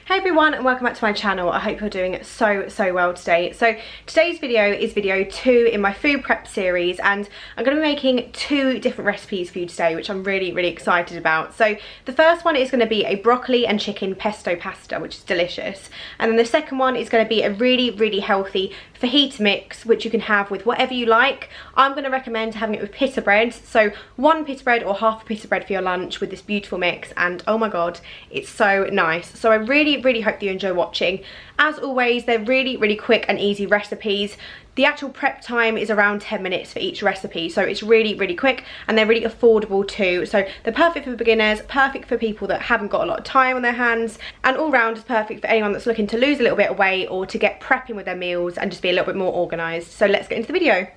Hey everyone, and welcome back to my channel. I hope you're doing so well today. So today's video is video 2 in my food prep series, and I'm going to be making 2 different recipes for you today, which I'm really excited about. So the first one is going to be a broccoli and chicken pesto pasta, which is delicious, and then the second one is going to be a really healthy fajita mix, which you can have with whatever you like. I'm going to recommend having it with pitta bread, so 1 pitta bread or half a pitta bread for your lunch with this beautiful mix, and oh my god, it's so nice. So I really hope that you enjoy watching. As always, they're really quick and easy recipes. The actual prep time is around 10 minutes for each recipe, so it's really quick, and they're really affordable too. So they're perfect for beginners, perfect for people that haven't got a lot of time on their hands, and all round is perfect for anyone that's looking to lose a little bit of weight or to get prepping with their meals and just be a little bit more organised. So let's get into the video.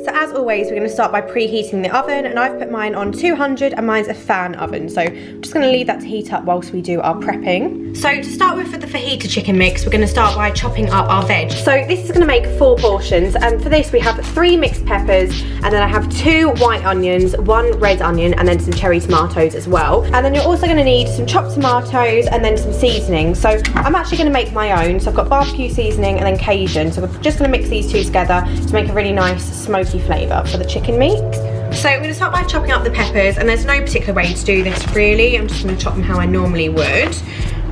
So as always, we're going to start by preheating the oven, and I've put mine on 200 and mine's a fan oven, so I'm just going to leave that to heat up whilst we do our prepping. So to start with, for the fajita chicken mix, we're going to start by chopping up our veg. So this is going to make 4 portions, and for this we have 3 mixed peppers, and then I have 2 white onions, 1 red onion, and then some cherry tomatoes as well. And then you're also going to need some chopped tomatoes and then some seasoning. So I'm actually going to make my own, so I've got barbecue seasoning and then cajun, so we're just going to mix these 2 together to make a really nice smoky flavour for the chicken meat. So I'm going to start by chopping up the peppers, and there's no particular way to do this really. I'm just going to chop them how I normally would,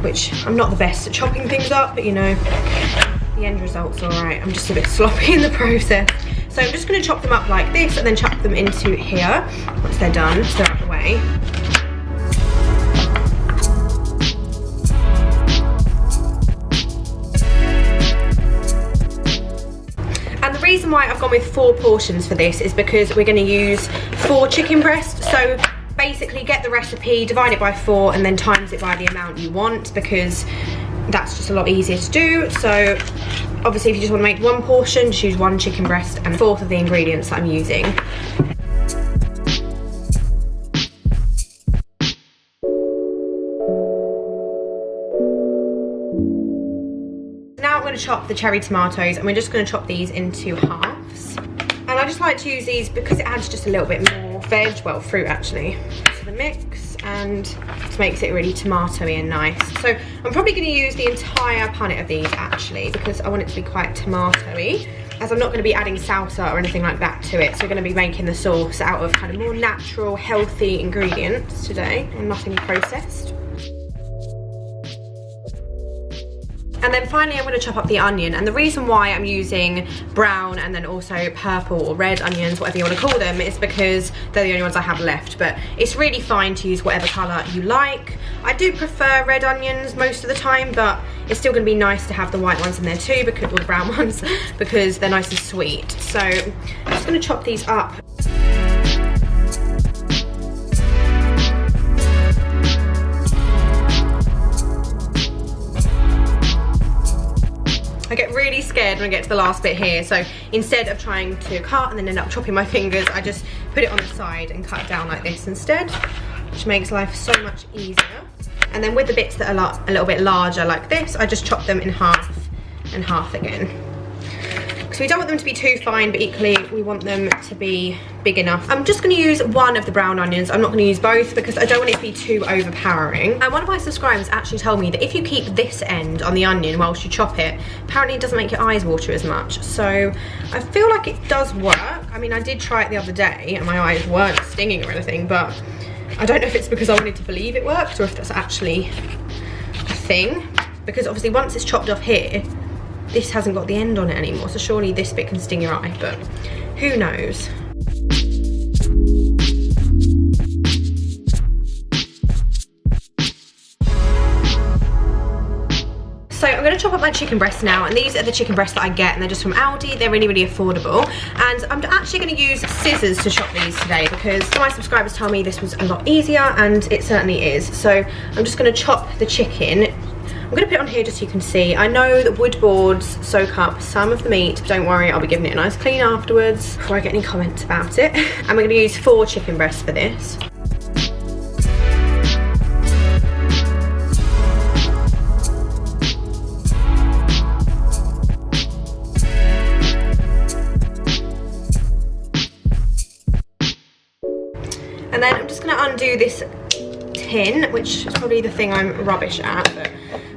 which I'm not the best at chopping things up, but you know, the end result's alright. I'm just a bit sloppy in the process. So I'm just going to chop them up like this and then chuck them into here once they're done, so they're out of the way. The reason why I've gone with 4 portions for this is because we're going to use 4 chicken breasts. So basically get the recipe, divide it by 4, and then times it by the amount you want, because that's just a lot easier to do. So obviously if you just want to make 1 portion, just use 1 chicken breast and 1/4 of the ingredients that I'm using. Now I'm going to chop the cherry tomatoes, and we're just going to chop these into halves. And I just like to use these because it adds just a little bit more veg, well, fruit actually, to the mix, and just makes it really tomatoey and nice. So I'm probably going to use the entire punnet of these actually, because I want it to be quite tomatoey, as I'm not going to be adding salsa or anything like that to it. So we're going to be making the sauce out of kind of more natural, healthy ingredients today, and nothing processed. And then finally I'm going to chop up the onion, and the reason why I'm using brown and then also purple or red onions, whatever you want to call them, is because they're the only ones I have left, but it's really fine to use whatever colour you like. I do prefer red onions most of the time, but it's still going to be nice to have the white ones in there too, because, or the brown ones, because they're nice and sweet. So I'm just going to chop these up. I get really scared when I get to the last bit here, so instead of trying to cut and then end up chopping my fingers, I just put it on the side and cut it down like this instead, which makes life so much easier. And then with the bits that are a little bit larger like this, I just chop them in half and half again. So we don't want them to be too fine, but equally we want them to be big enough. I'm just going to use 1 of the brown onions. I'm not going to use both because I don't want it to be too overpowering. And one of my subscribers actually told me that if you keep this end on the onion whilst you chop it, apparently it doesn't make your eyes water as much. So I feel like it does work. I mean, I did try it the other day and my eyes weren't stinging or anything, but I don't know if it's because I wanted to believe it worked or if that's actually a thing. Because obviously once it's chopped off here, this hasn't got the end on it anymore, so surely this bit can sting your eye, but who knows. So I'm going to chop up my chicken breasts now, and these are the chicken breasts that I get, and they're just from Aldi. They're really affordable, and I'm actually going to use scissors to chop these today because some of my subscribers told me this was a lot easier, and it certainly is. So I'm just going to chop the chicken. I'm going to put it on here just so you can see. I know that wood boards soak up some of the meat, but don't worry, I'll be giving it a nice clean afterwards before I get any comments about it. And we're going to use 4 chicken breasts for this. And then I'm just going to undo this tin, which is probably the thing I'm rubbish at, but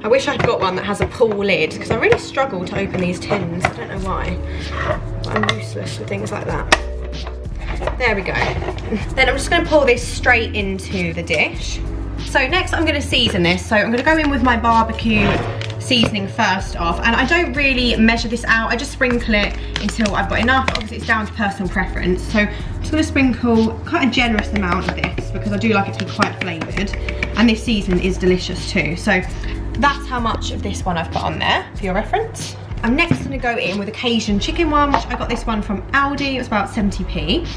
I wish I'd got one that has a pull lid, because I really struggle to open these tins. I don't know why. But I'm useless with things like that. There we go. Then I'm just going to pour this straight into the dish. So next I'm going to season this. So I'm going to go in with my barbecue seasoning first off, and I don't really measure this out. I just sprinkle it until I've got enough. Obviously it's down to personal preference. So I'm just going to sprinkle quite a generous amount of this, because I do like it to be quite flavoured, and this seasoning is delicious too. So that's how much of this one I've put on there for your reference. I'm next going to go in with a Cajun chicken one, which I got this one from Aldi. It was about 70p.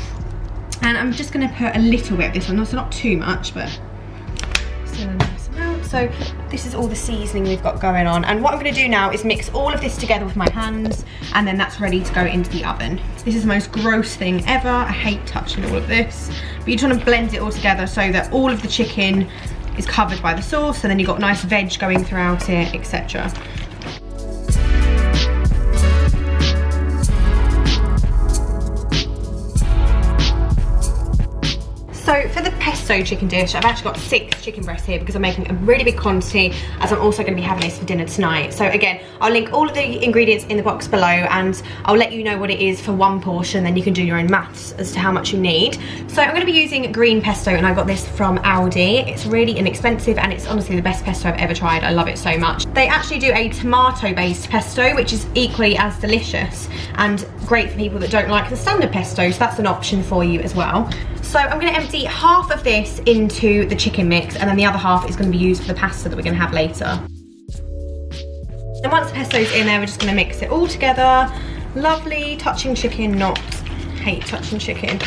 And I'm just going to put a little bit of this one, so not too much, but still a nice amount. So this is all the seasoning we've got going on. And what I'm going to do now is mix all of this together with my hands, and then that's ready to go into the oven. This is the most gross thing ever. I hate touching all of this. But you just want to blend it all together so that all of the chicken is covered by the sauce, and then you've got nice veg going throughout it, etc. So for the pesto chicken dish, I've actually got 6 chicken breasts here because I'm making a really big quantity, as I'm also going to be having this for dinner tonight. So again, I'll link all of the ingredients in the box below, and I'll let you know what it is for one portion, then you can do your own maths as to how much you need. So I'm going to be using green pesto, and I got this from Aldi. It's really inexpensive, and it's honestly the best pesto I've ever tried. I love it so much. They actually do a tomato-based pesto, which is equally as delicious and great for people that don't like the standard pesto, so that's an option for you as well. So I'm going to empty half of this into the chicken mix, and then the other half is going to be used for the pasta that we're going to have later. And once the pesto's in there, we're just going to mix it all together. Lovely, touching chicken, not hate touching chicken.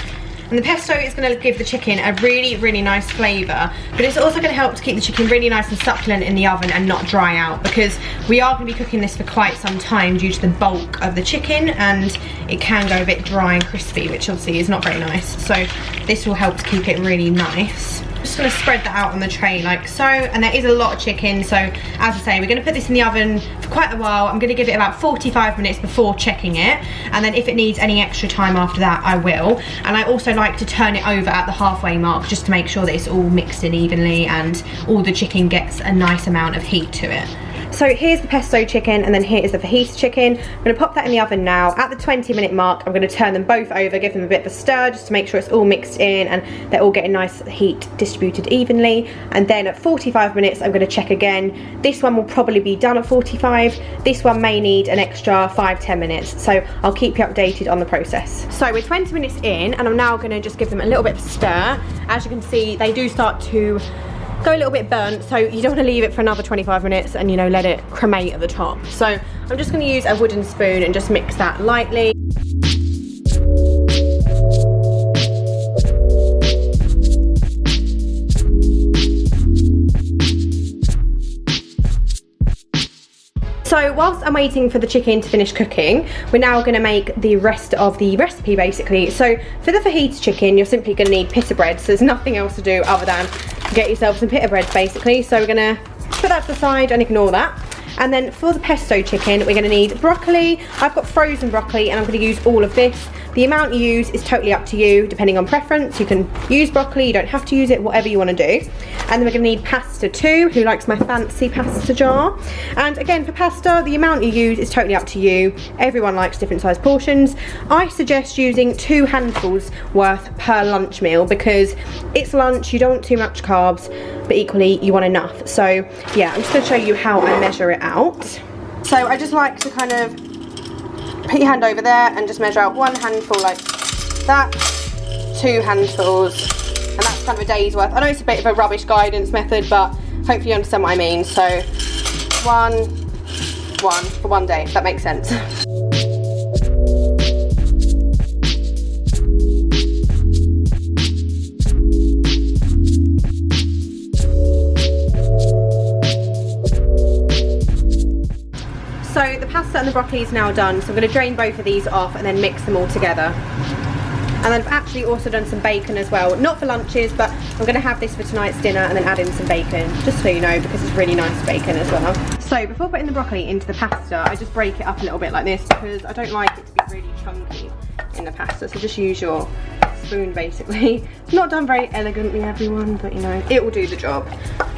And the pesto is going to give the chicken a really, really nice flavour, but it's also going to help to keep the chicken really nice and succulent in the oven and not dry out, because we are going to be cooking this for quite some time due to the bulk of the chicken, and it can go a bit dry and crispy, which obviously is not very nice. So this will help to keep it really nice. Just going to spread that out on the tray like so, and there is a lot of chicken, so as I say, we're going to put this in the oven for quite a while. I'm going to give it about 45 minutes before checking it, and then if it needs any extra time after that, I will. And I also like to turn it over at the halfway mark just to make sure that it's all mixed in evenly and all the chicken gets a nice amount of heat to it. So here's the pesto chicken, and then here is the fajita chicken. I'm going to pop that in the oven now. At the 20-minute mark, I'm going to turn them both over, give them a bit of a stir just to make sure it's all mixed in and they're all getting nice heat distributed evenly. And then at 45 minutes, I'm going to check again. This one will probably be done at 45. This one may need an extra 5-10 minutes. So I'll keep you updated on the process. So we're 20 minutes in, and I'm now going to just give them a little bit of a stir. As you can see, they do start to go a little bit burnt, so you don't want to leave it for another 25 minutes and, you know, let it cremate at the top. So I'm just going to use a wooden spoon and just mix that lightly. So whilst I'm waiting for the chicken to finish cooking, we're now going to make the rest of the recipe basically. So for the fajita chicken, you're simply going to need pitta bread, so there's nothing else to do other than get yourself some pitta breads basically. So we're going to put that to the side and ignore that. And then for the pesto chicken, we're going to need broccoli. I've got frozen broccoli, and I'm going to use all of this. The amount you use is totally up to you, depending on preference. You can use broccoli, you don't have to use it, whatever you want to do. And then we're going to need pasta too. Who likes my fancy pasta jar? And again, for pasta, the amount you use is totally up to you. Everyone likes different size portions. I suggest using 2 handfuls worth per lunch meal, because it's lunch, you don't want too much carbs, but equally you want enough. So yeah, I'm just going to show you how I measure it out. So I just like to kind of put your hand over there and just measure out 1 handful like that, 2 handfuls, and that's kind of a day's worth. I know it's a bit of a rubbish guidance method, but hopefully you understand what I mean. So one for 1 day, if that makes sense. So the pasta and the broccoli is now done, so I'm going to drain both of these off and then mix them all together. And I've actually also done some bacon as well, not for lunches, but I'm going to have this for tonight's dinner and then add in some bacon, just so you know, because it's really nice bacon as well. So before putting the broccoli into the pasta, I just break it up a little bit like this, because I don't like it to be really chunky in the pasta, so just use your spoon basically. It's not done very elegantly, everyone, but you know, it will do the job.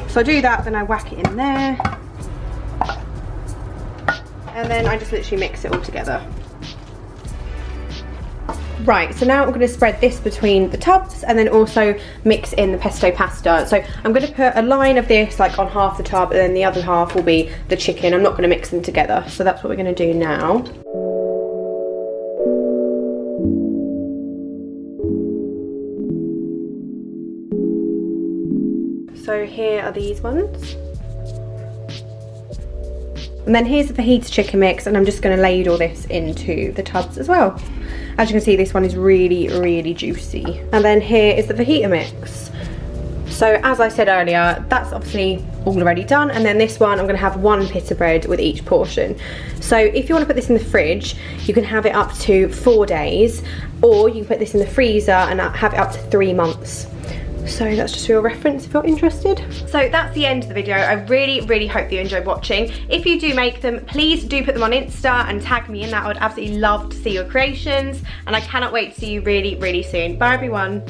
So I do that, then I whack it in there. and then I just literally mix it all together. Right, so now I'm going to spread this between the tubs and then also mix in the pesto pasta. So I'm going to put a line of this like on half the tub, and then the other half will be the chicken. I'm not going to mix them together, so that's what we're going to do now. So here are these ones. And then here's the fajita chicken mix, and I'm just going to ladle this into the tubs as well. As you can see, this one is really, really juicy. And then here is the fajita mix. So as I said earlier, that's obviously already done. And then this one, I'm going to have 1 pita bread with each portion. So if you want to put this in the fridge, you can have it up to 4 days, or you can put this in the freezer and have it up to 3 months. So that's just for your reference if you're interested. So that's the end of the video. I really, really hope you enjoyed watching. If you do make them, please do put them on Insta and tag me in that. I would absolutely love to see your creations, and I cannot wait to see you really, really soon. Bye everyone.